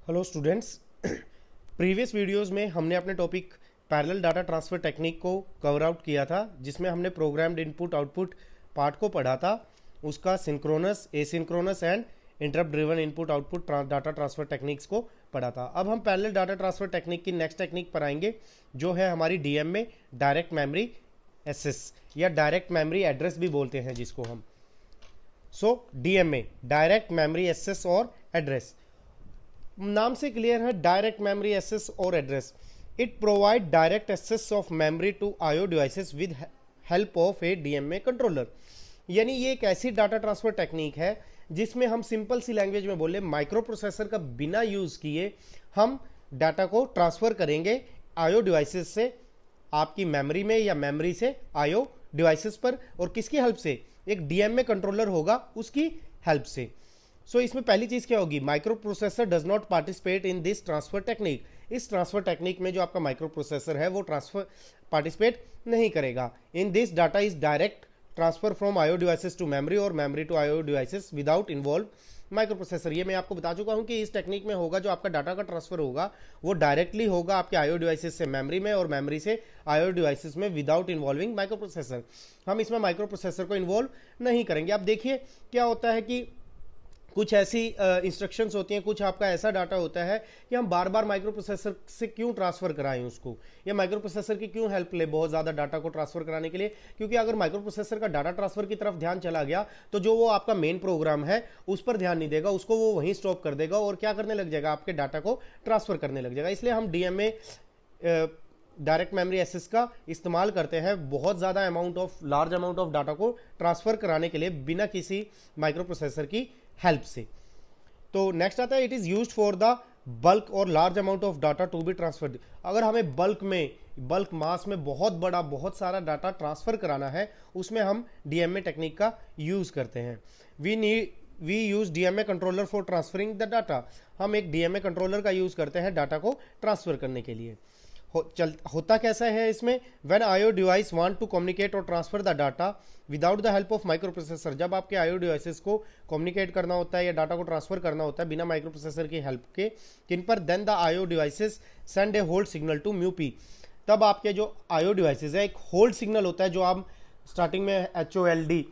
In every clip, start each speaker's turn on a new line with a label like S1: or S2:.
S1: Hello students. Previous videos में हमने अपने topic parallel data transfer technique को कवर आउट किया था, जिसमें हमने प्रोग्राम्ड इनपुट आउटपुट पार्ट को पढ़ा था, उसका synchronous, asynchronous and interrupt driven input output data transfer techniques को पढ़ा था। अब हम पैरेलल डाटा ट्रांसफ़र टेक्निक की नेक्स्ट टेक्निक पर आएंगे, जो है हमारी डीएम में डायरेक्ट मेमोरी एक्सेस या डायरेक्ट मेमोरी एड्रेस भी बोलते हैं जिसको हम। डीएम में डायरेक्ट मेमोरी एक्सेस और एड्रेस, नाम से क्लियर है, डायरेक्ट मेमोरी एक्सेस और address. It provide direct access of memory to IO devices with help of A DMA controller. यानी ये एक ऐसी डाटा ट्रांसफर टेक्निक है जिसमें हम सिंपल सी लैंग्वेज में बोले, माइक्रो प्रोसेसर का बिना यूज किए हम डाटा को ट्रांसफर करेंगे आईओ डिवाइसेस से आपकी मेमोरी में या मेमोरी से आईओ डिवाइसेस पर, और किसकी हेल्प से? एक डीएमए कंट्रोलर होगा उसकी हेल्प से। इसमें पहली चीज क्या होगी? Micro processor does not participate in this transfer technique. इस ट्रांसफर टेक्निक में जो आपका माइक्रो प्रोसेसर है वो ट्रांसफर पार्टिसिपेट नहीं करेगा। In this data is direct transfer from IO devices to memory और memory to IO devices without involve microprocessor. ये मैं आपको बता चुका हूं कि इस टेक्निक में होगा, जो आपका डाटा का ट्रांसफर होगा वो डायरेक्टली होगा आपके आईओ डिवाइसेस से मेमोरी में और मेमोरी से आईओ डिवाइसेस में विदाउट इन्वॉल्विंग माइक्रो प्रोसेसर। हम इसमें माइक्रो प्रोसेसर को इन्वॉल्व नहीं करेंगे। अब देखिए क्या होता है कि कुछ ऐसी इंस्ट्रक्शंस होती हैं, कुछ आपका ऐसा डाटा होता है कि हम बार बार माइक्रो प्रोसेसर से क्यों ट्रांसफर कराएं उसको, या माइक्रो प्रोसेसर की क्यों हेल्प ले बहुत ज़्यादा डाटा को ट्रांसफर कराने के लिए। क्योंकि अगर माइक्रो प्रोसेसर का डाटा ट्रांसफर की तरफ ध्यान चला गया तो जो वो आपका मेन प्रोग्राम है उस पर ध्यान नहीं देगा, उसको वो वहीं स्टॉप कर देगा और क्या करने लग जाएगा, आपके डाटा को ट्रांसफर करने लग जाएगा। इसलिए हम डीएमए डायरेक्ट मेमोरी एक्सेस का इस्तेमाल करते हैं बहुत ज़्यादा लार्ज अमाउंट ऑफ डाटा को ट्रांसफर कराने के लिए बिना किसी माइक्रो प्रोसेसर की हेल्प से। तो नेक्स्ट आता है, it is used for the bulk और large amount of data to be transferred. अगर हमें बल्क मास में बहुत सारा डाटा ट्रांसफर कराना है, उसमें हम डीएमए टेक्निक का यूज करते हैं। We use DMA controller for transferring the data. हम एक डीएमए कंट्रोलर का यूज करते हैं डाटा को ट्रांसफर करने के लिए। होता कैसा है इसमें? When IO device want to communicate और transfer the data without the help of microprocessor. जब आपके आईओ डिवाइसेस को कम्युनिकेट करना होता है या डाटा को ट्रांसफर करना होता है बिना माइक्रो प्रोसेसर की हेल्प के, किन पर? Then the IO devices send a hold signal to mu P. तब आपके जो आईओ डिवाइसेस है, एक होल्ड सिग्नल होता है जो आप स्टार्टिंग में HOLD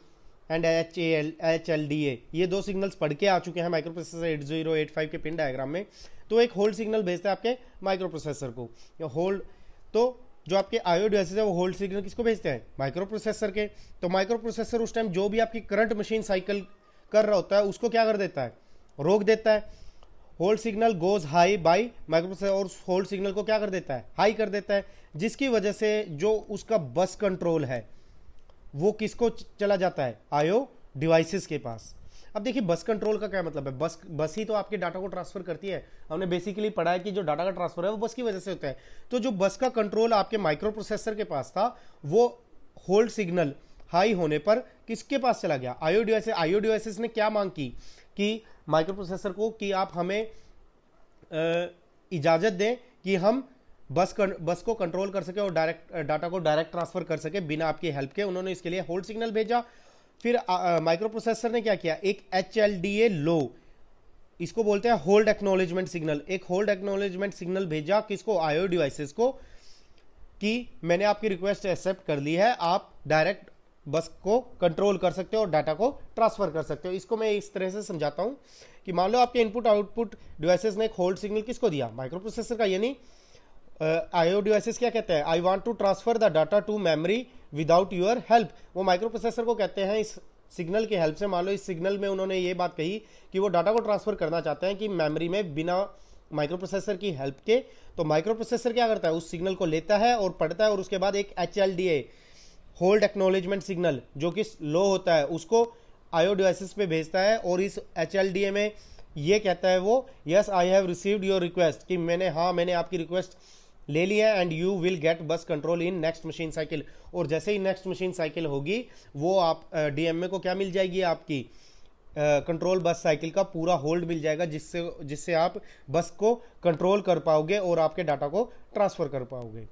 S1: एंड HLDA, ये दो सिग्नल्स पढ़ के आ चुके हैं माइक्रो प्रोसेसर 8085 के पिन डायग्राम में। तो एक होल्ड सिग्नल भेजता है आपके माइक्रो प्रोसेसर को, या होल्ड। तो जो आपके आईओ डिवाइसेस है वो होल्ड सिग्नल किसको भेजते हैं? माइक्रो प्रोसेसर के। तो माइक्रो प्रोसेसर उस टाइम जो भी आपकी करंट मशीन साइकिल कर रहा होता है उसको क्या कर देता है? रोक देता है। Hold signal goes high by micro processor, और होल्ड सिग्नल को क्या कर देता है? हाई कर देता है, जिसकी वजह से जो उसका बस कंट्रोल है वो किसको चला जाता है? आईओ डिवाइसेस के पास। अब देखिए बस कंट्रोल का क्या मतलब है? बस ही तो आपके डाटा को ट्रांसफर करती है। हमने बेसिकली पढ़ा है कि जो डाटा का ट्रांसफर है वो बस की वजह से होता है। तो जो बस का कंट्रोल आपके माइक्रो प्रोसेसर के पास था, वो होल्ड सिग्नल हाई होने पर किसके पास चला गया? IO devices. आईओ डिवाइसेस ने क्या मांग की कि माइक्रो प्रोसेसर को कि आप हमें इजाजत दें कि हम बस को कंट्रोल कर सके और डाटा को डायरेक्ट ट्रांसफर कर सके बिना आपकी हेल्प के। उन्होंने इसके लिए होल्ड सिग्नल भेजा। फिर माइक्रो प्रोसेसर ने क्या किया? एक HLDA लो, इसको बोलते हैं होल्ड एक्नॉलेजमेंट सिग्नल। एक होल्ड एक्नॉलेजमेंट सिग्नल भेजा किसको? आईओ डिवाइसेस को, कि मैंने आपकी रिक्वेस्ट एक्सेप्ट कर ली है, आप डायरेक्ट बस को कंट्रोल कर सकते हो और डाटा को ट्रांसफर कर सकते हो। इसको मैं इस तरह से समझाता हूं कि मान लो आपके इनपुट आउटपुट डिवाइसेस ने एक होल्ड सिग्नल किसको दिया? माइक्रो प्रोसेसर का। यानी आईओ डिवाइसेस क्या कहते हैं? I want to transfer the data to memory without your help. वो माइक्रो प्रोसेसर को कहते हैं इस सिग्नल की हेल्प से। मान लो इस सिग्नल में उन्होंने ये बात कही कि वो डाटा को ट्रांसफर करना चाहते हैं कि मेमोरी में बिना माइक्रो प्रोसेसर की हेल्प के। तो माइक्रो प्रोसेसर क्या करता है? उस सिग्नल को लेता है और पढ़ता है, और उसके बाद एक HLDA होल्ड एक्नॉलेजमेंट सिग्नल जो कि लो होता है उसको आईओ डिवाइसेस पे भेजता है, और इस HLDA में ये कहता है वो, yes I have received your request, कि मैंने आपकी रिक्वेस्ट ले लिया, एंड यू विल गेट बस control in next machine cycle. और जैसे ही नेक्स्ट मशीन साइकिल होगी वो आप डीएमए को क्या मिल जाएगी? आपकी कंट्रोल बस साइकिल का पूरा होल्ड मिल जाएगा, जिससे आप बस को कंट्रोल कर पाओगे और आपके डाटा को ट्रांसफर कर पाओगे।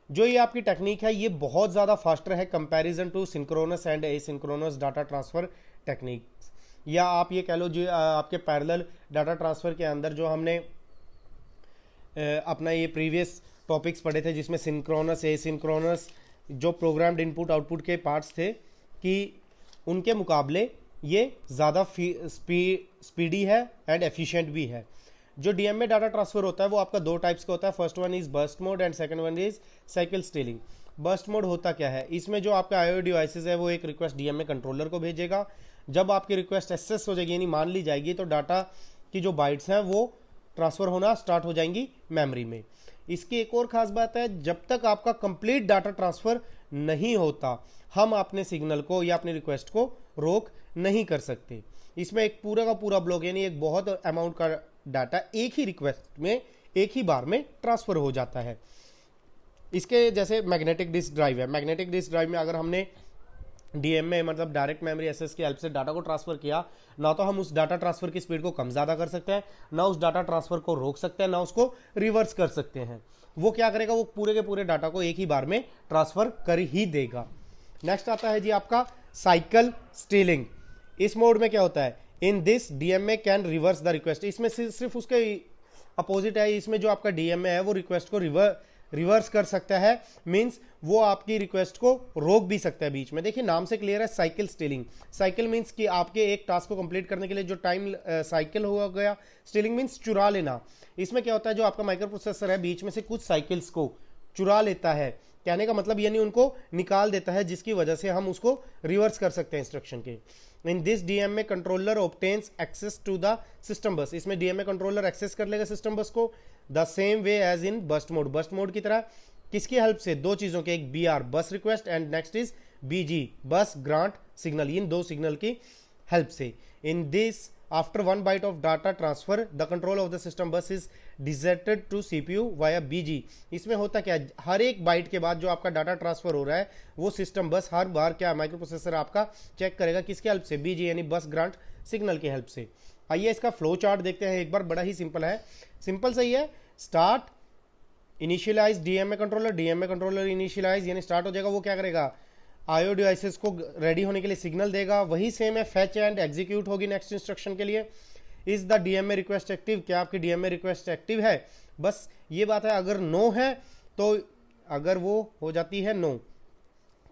S1: जो ये आपकी टेक्निक है ये बहुत ज़्यादा फास्टर है comparison to synchronous and asynchronous data transfer technique. या आप ये कह लो जो आपके पैरेलल डाटा ट्रांसफर के अंदर जो हमने अपना ये प्रीवियस टॉपिक्स पढ़े थे जिसमें सिंक्रोनस एसिंक्रोनस जो प्रोग्राम्ड इनपुट आउटपुट के पार्ट्स थे कि उनके मुकाबले ये ज़्यादा स्पीडी है एंड एफिशिएंट भी है। जो डीएमए डाटा ट्रांसफर होता है वो आपका दो टाइप्स का होता है। First one is burst mode and second one is cycle stealing. Burst mode होता क्या है, इसमें जो आपका आईओ डिवाइसेस है वो एक रिक्वेस्ट डीएमए कंट्रोलर को भेजेगा। जब आपकी रिक्वेस्ट एक्सेस हो जाएगी यानी मान ली जाएगी तो डाटा की जो बाइट्स हैं वो ट्रांसफर होना स्टार्ट हो जाएंगी मेमोरी में। इसकी एक और खास बात है, जब तक आपका कंप्लीट डाटा ट्रांसफर नहीं होता हम अपने सिग्नल को या अपनी रिक्वेस्ट को रोक नहीं कर सकते। इसमें एक पूरा का पूरा ब्लॉक यानी एक बहुत अमाउंट का डाटा एक ही रिक्वेस्ट में एक ही बार में ट्रांसफर हो जाता है। इसके जैसे मैग्नेटिक डिस्क ड्राइव है, मैग्नेटिक डिस्क ड्राइव में अगर हमने डीएमए मतलब डायरेक्ट मेमोरी एक्सेस की हेल्प से डाटा को ट्रांसफर किया, ना तो हम उस डाटा ट्रांसफर की स्पीड को कम ज्यादा कर सकते हैं, ना उस डाटा ट्रांसफर को रोक सकते हैं, ना उसको रिवर्स कर सकते हैं। वो क्या करेगा, वो पूरे के पूरे डाटा को एक ही बार में ट्रांसफर कर ही देगा। नेक्स्ट आता है जी आपका साइकिल स्टीलिंग। इस मोड में क्या होता है, इन this DMA can reverse the request. इसमें सिर्फ उसके अपोजिट है, इसमें जो आपका डीएमए है वो रिक्वेस्ट को रिवर्स कर सकता है, मींस वो आपकी रिक्वेस्ट को रोक भी सकता है बीच में। देखिए नाम से क्लियर है साइकिल स्टीलिंग। साइकिल मींस कि आपके एक टास्क को कंप्लीट करने के लिए जो टाइम साइकिल हो गया, स्टीलिंग मींस चुरा लेना। इसमें क्या होता है, जो आपका माइक्रो प्रोसेसर है बीच में से कुछ साइकिल्स को चुरा लेता है, कहने का मतलब यानी उनको निकाल देता है, जिसकी वजह से हम उसको रिवर्स कर सकते हैं इंस्ट्रक्शन के। In this DMA controller obtains access to the system bus. इसमें डीएमए कंट्रोलर एक्सेस कर लेगा सिस्टम बस को the same way as in burst mode. Burst mode की तरह किसकी हेल्प से, दो चीजों के, एक BR bus request and next is BG bus grant signal. इन दो सिग्नल की हेल्प से in this after one byte of data transfer the control of the system bus is deserted to CPU via BG. इसमें होता क्या है, हर एक bite के बाद जो आपका डाटा ट्रांसफर हो रहा है वो सिस्टम बस हर बार क्या माइक्रो प्रोसेसर आपका चेक करेगा, किसकी हेल्प से, बीजी यानी बस ग्रांट सिग्नल की हेल्प से। आइए इसका फ्लो चार्ट देखते हैं एक बार, बड़ा ही सिंपल है, सिंपल सही है। Start initialize DMA controller, DMA controller initialize यानी स्टार्ट हो जाएगा, वो क्या करेगा, आईओ डिवाइसेस को रेडी होने के लिए सिग्नल देगा। वही सेम है, फेच एंड एग्जीक्यूट होगी नेक्स्ट इंस्ट्रक्शन के लिए। Is the DMA request active, क्या आपकी डीएमए रिक्वेस्ट एक्टिव है, बस ये बात है। अगर नो है तो अगर वो हो जाती है नो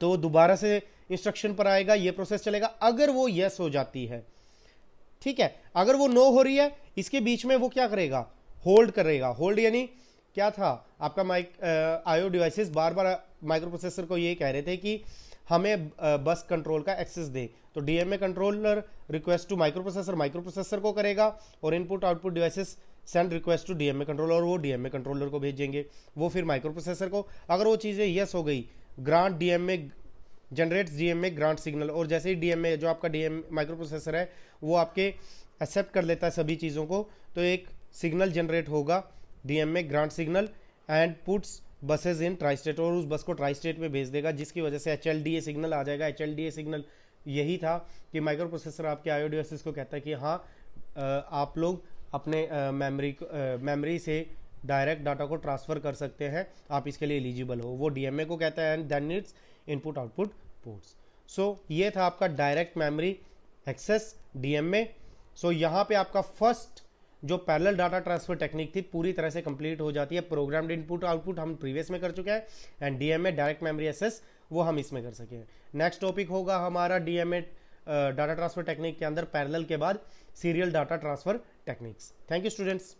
S1: तो दोबारा से इंस्ट्रक्शन पर आएगा, ये प्रोसेस चलेगा। अगर वो यस हो जाती है, ठीक है, अगर वो नो हो रही है इसके बीच में वो क्या करेगा, होल्ड करेगा। होल्ड यानी क्या था, आपका आईओ डिवाइसेस बार बार माइक्रो प्रोसेसर को ये कह रहे थे कि हमें बस कंट्रोल का एक्सेस दे, तो DMA controller request to microprocessor को करेगा और input output devices send request to DMA controller, और वो डीएमए कंट्रोलर को भेजेंगे, वो फिर माइक्रो प्रोसेसर को। अगर वो चीज़ें यस हो गई, grant DMA generates DMA grant signal, और जैसे ही डीएमए जो आपका डीएम माइक्रो प्रोसेसर है वो आपके एक्सेप्ट कर लेता है सभी चीज़ों को, तो एक सिग्नल जनरेट होगा DMA grant signal and puts buses in tri state, और उस बस को ट्राई स्टेट में भेज देगा, जिसकी वजह से एचएलडीए सिग्नल आ जाएगा। एचएलडीए सिग्नल यही था कि माइक्रो प्रोसेसर आपके आईओ डिवाइसेस को कहता है कि हाँ आप लोग अपने मेमोरी से डायरेक्ट डाटा को ट्रांसफर कर सकते हैं, आप इसके लिए एलिजिबल हो, वो डीएमए को कहता है and then needs input output ports. So ये था आपका direct memory access DMA. So यहाँ पे आपका फर्स्ट जो पैरेलल डाटा ट्रांसफर टेक्निक थी पूरी तरह से कंप्लीट हो जाती है। प्रोग्राम्ड इनपुट आउटपुट हम प्रीवियस में कर चुके हैं and DMA direct memory access वो हम इसमें कर सके हैं। नेक्स्ट टॉपिक होगा हमारा डीएमए डाटा ट्रांसफर टेक्निक के अंदर पैरेलल के बाद serial data transfer techniques. Thank you students.